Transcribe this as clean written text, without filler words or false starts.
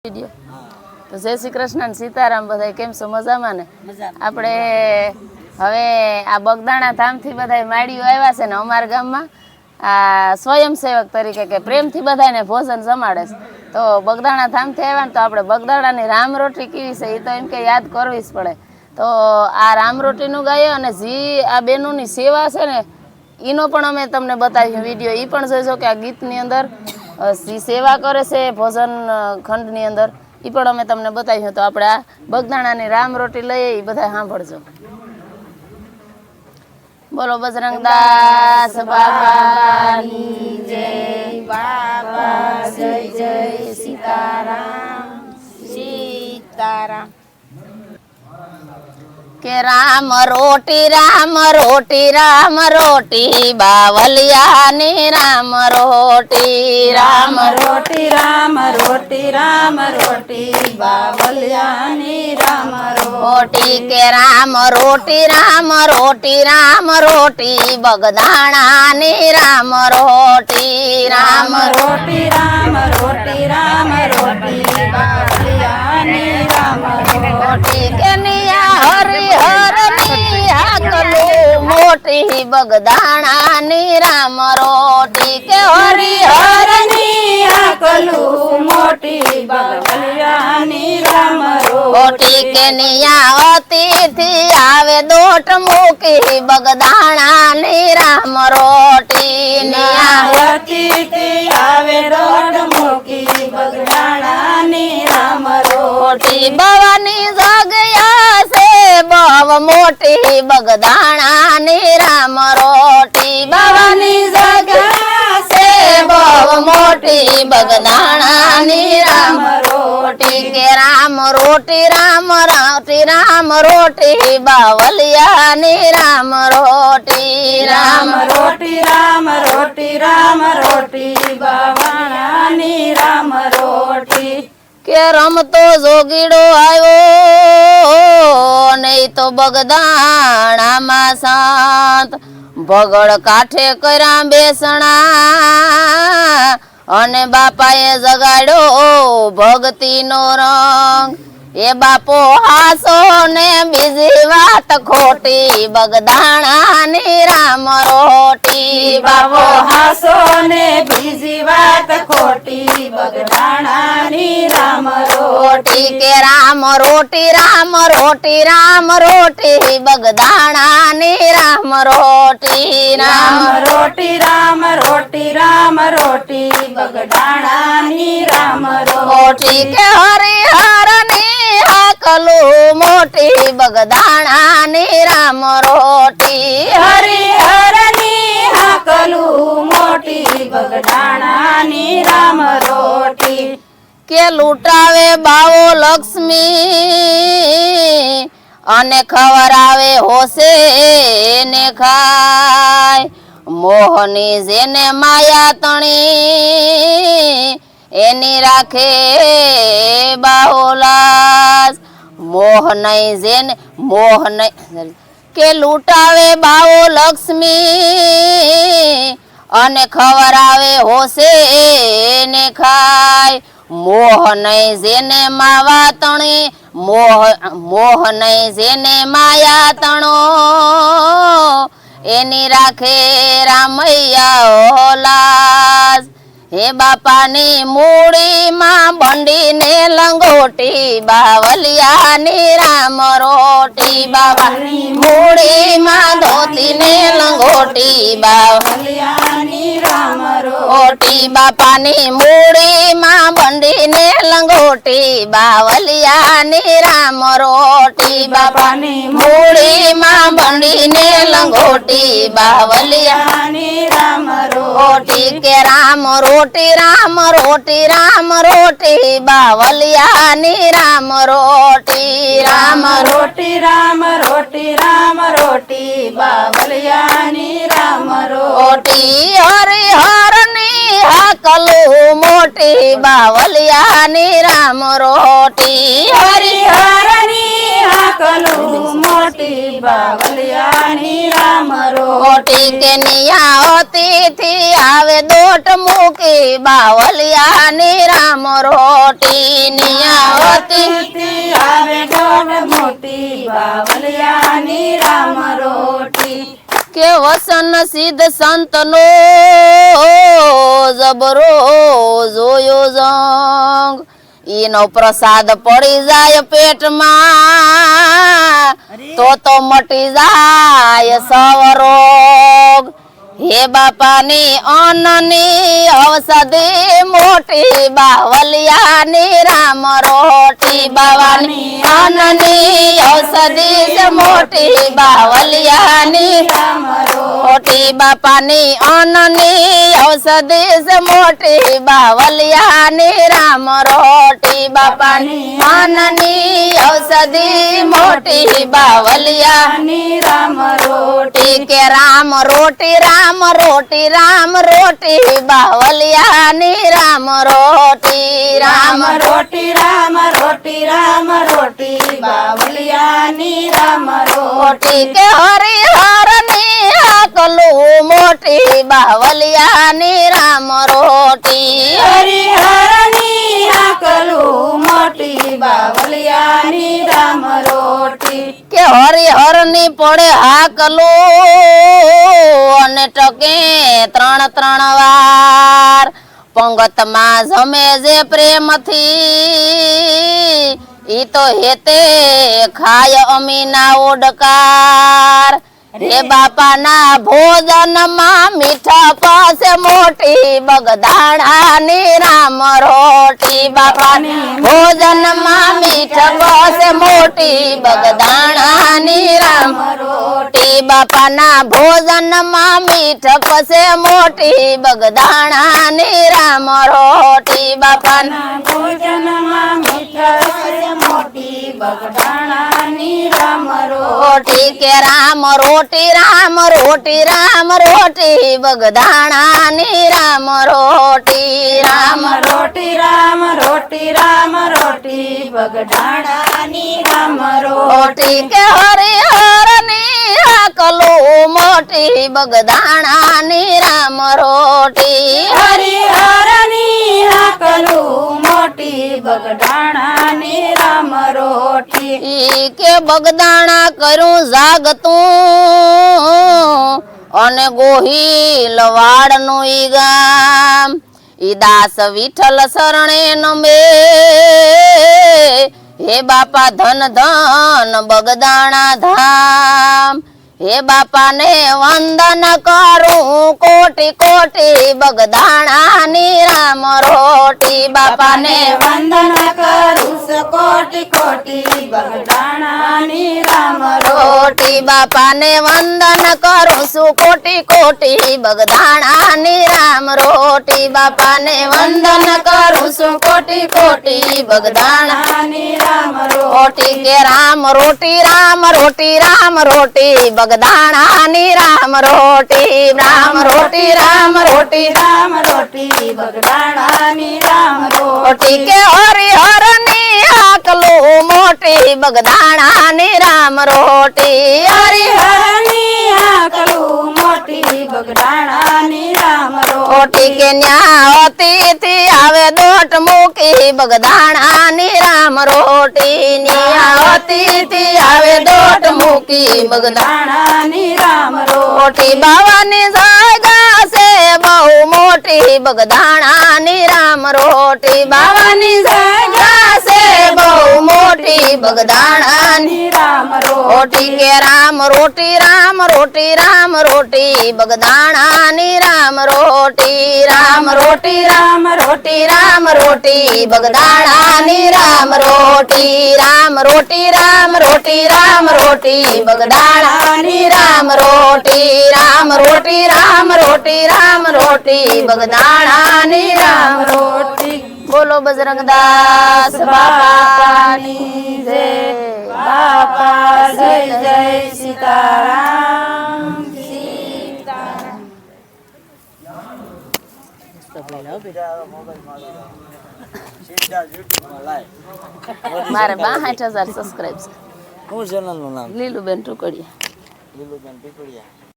video તો જય શ્રી કૃષ્ણ અને સીતારામ બધા કેમ છો મજામાં ને આપણે હવે આ બગદાણા ધામથી બધા માળીઓ આવ્યા છે ને અમારા ગામમાં આ સ્વયંસેવક તરીકે કે પ્રેમથી બધાને ભોજન જમાડે છે તો બગદાણા ધામથી આવ્યા ને તો આપણે બગદાણાની રામ રોટલી કેવી છે એ તો એમ કે યાદ કરવી જ પડે તો આ રામ રોટલીનું ગાય અને જે આ બેનોની સેવા છે ને એનો પણ અમે તમને બતાવ્યું વિડીયો એ પણ જોઈજો કે આ ગીતની અંદર સેવા કરે છે ભોજન ખંડની અંદર એ પણ અમે તમને બતાવ્યું તો આપણે આ બગદાણાની રામ રોટી લઈએ એ બધા સાંભળજો બોલો બજરંગદાસ બાબાની જય બાબા જય જય સીતારામ સીતારામ કે રામ રોટી બાવલિયાની રામ રોટી બાવલિયાની રામ રોટી કે રામ રોટી બગદાણાની રામ રોટી બાવલિયાની રામ રોટી કે મોટી બગદાણાની રામ રોટી કે હરિહરની આકલું મોટી બગદાણાની રામ રોટી કે નિયા અતિથિ આવે દોટ મૂકી બગદાણાની રામ રોટી નિયા અતિથિ આવે દોટ મૂકી બગદાણાની રામ રોટી ભવાની જગ્યા છે બહુ મોટી બગદાણાની રામ રોટી ભવાની જગ્યા છે બહુ મોટી બગદાણાની રામ રોટી કે રામ રોટી બાવલિયાની રામ રોટી બાવલિયાની રામ રોટી કે રમતો જોગીડો આવ્યો નહીં તો બગદાણામાં શાંત ભગડ કાંઠે કર્યા બેસણા અને બાપાએ જગાડ્યો ભક્તિનો રંગ એ બાપો હાસો ને બીજી વાત ખોટી બગદાણાની રામ રોટી બાપો હાસો ને બીજી વાત ખોટી બગદાણાની રામ રોટી કે રામ રોટી બગદાણાની રામ રોટી બગદાણાની રામ રોટી કે હરિહરની હાકલું મોટી બગદાણાની રામ રોટી હરિહરની હાકલું મોટી બગદાણાની રામ રોટી કે લૂંટાવે બાવો લક્ષ્મી અને ખવરાવે હોશે ને ખાય મોહની જેને માયા તણી એની રાખે બાહોલાસ મોહ નહીં કે લૂંટાવે બાવો લક્ષ્મી અને ખવરાવે હોશે ને ખાય મોહ નહીં જેને માવા તણી મોહ નહીં જેને માયા તણો એની રાખે રામૈયા લાસ હે બાપાની મૂડીમાં બંડીને લંગોટી બાવલિયાની રામ રોટી બાપાની મૂડીમાં ધોતીને લંગોટી બાવલિયાની રામ રોટી બાપાની મૂડીમાં બંડીને લંગોટી બાવલિયાની રામ રોટી બાપાની મૂડીમાં બંડીને લંગોટી બાવલિયાની રામ રોટી કે રામ રોટી બાવલિયાની રામ રોટી બાવલિયાની રામ રોટી હરિહરની હાકલું મોટી બાવલિયાની રામ રોટી હરિહરની હાકલું મોટી બાવલિયાની રામ રોટી કે નિયા અતિથિ આવે દોટ મૂકી બાવલિયાની રામ રોટી નિયા રોટી આવે દોઢ મોટી બાવલિયાની રામ રોટી કે વસન સિદ્ધ સંતનો જબરો જોયો જંગ એનો પ્રસાદ પડી જાય પેટમાં તો મટી જાય સવરોગ હે બાપાની અન્નની ઔષધિ મોટી બાવલિયાની રામ રોટી બાવાની અન્નની ઔષધિ છે મોટી બાવલિયાની રામ રોટી બાપાની અન્નની ઔષધિ છે મોટી બાવલિયાની રામ રોટી બાપાની અન્નની ઔષધિ મોટી બાવલિયાની રોટી રામ રોટી કે રામ રોટી રામ રોટી રામ રોટી બાવલિયાની રામ રોટી રામ રોટી રામ રોટી રામ રોટી બાવલિયાની રામ રોટી કે હરિહરની આકલું મોટી બાવલિયાની રામ રોટી હરિહરની આકલું મોટી બાવલિયાની રામ રોટી કે હરિહરની પડે હાકલું અને ટકે ત્રણ વાર પંગતમાં જમે જે પ્રેમથી ઈ તો હેતે ખાય અમીના ઓડકાર રે બાપાના ભોજનમાં મીઠા પાસે મોટી બગદાણાની રામ રોટી બાપાની ભોજનમાં મીઠા પાસે મોટી બગદાણાની રામ રોટી બાપાના ભોજનમાં મીઠા પાસે મોટી બગદાણાની રામ રોટી બાપાના ભોજનમાં મીઠા મોટી બગદાણાની રામ રોટી કે રામ રોટી રામ રોટી રામ રોટી બગદાણાની રામ રોટી રામ રોટી રામ રોટી રામ રોટી બગદાણાની રામ રોટી કે હરિહરની આકલું મોટી બગદાણાની રામ રોટી હરિહરની આકલું મોટી બગદાણાની રામ રોટી ઈ કે બગદાણા કરું જાગતું અને ગોહિલ વાડનું ઈ ગામ ઈ દાસ વિઠ્ઠલ શરણે નમે હે બાપા ધન ધન બગદાણા ધામ હે બાપાને વંદન કરું કોટી કોટી બગદાણાની રામ રોટી બાપાને વંદન કરું કોટી કોટી બગદાણાની રામ રોટી બાપાને વંદન કરું છું કોટી કોટી બગદાણાની રામ રોટી બાપાને વંદન કરું છું કોટી કોટી બગદાણાની રામ રોટી કે રામ રોટી રામ રોટી રામ રોટી બગદાણાની રામ રોટી રામ રોટી રામ રોટી રામ રોટી બગદાણાની રામ રોટી કે હરિહરની આકલું મોટી બગદાણાની રામ રોટી હરિહરની આકલું મોટી બગદાણાની રામ રોટી કે ન્યા અતિથિ આવે દોટ મૂકી બગદાણાની રામ રોટી ન્યા અતિથિ આવે દોટ મૂકી બગદાણાની રામ રોટી બાવાની જાયગા છે બહુ મોટી બગદાણાની રામ રોટી બાવાની જાયગા છે બહુ મોટી બગદાણાની રામ રોટી કે રામ રોટી રામ રોટી રામ રોટી બગદાણાની રામ રોટી રામ રોટી રામ રોટી રામ રોટી બગદાણાની રામ રોટી રામ રોટી રામ રોટી રામ રોટી બગદાણાની રામ રોટી રામ રોટી રામ રોટી રામ રોટી બગદાણાની રામ રોટી બોલો બજરંગદાસ બાપાની જય બાપા જય જય સીતારામ મારે 62,000 સબસ્ક્રાઇબ છે હું ચેનલ નું નામ લીલુબેન ટુકડિયા લીલુબેન પીપળિયા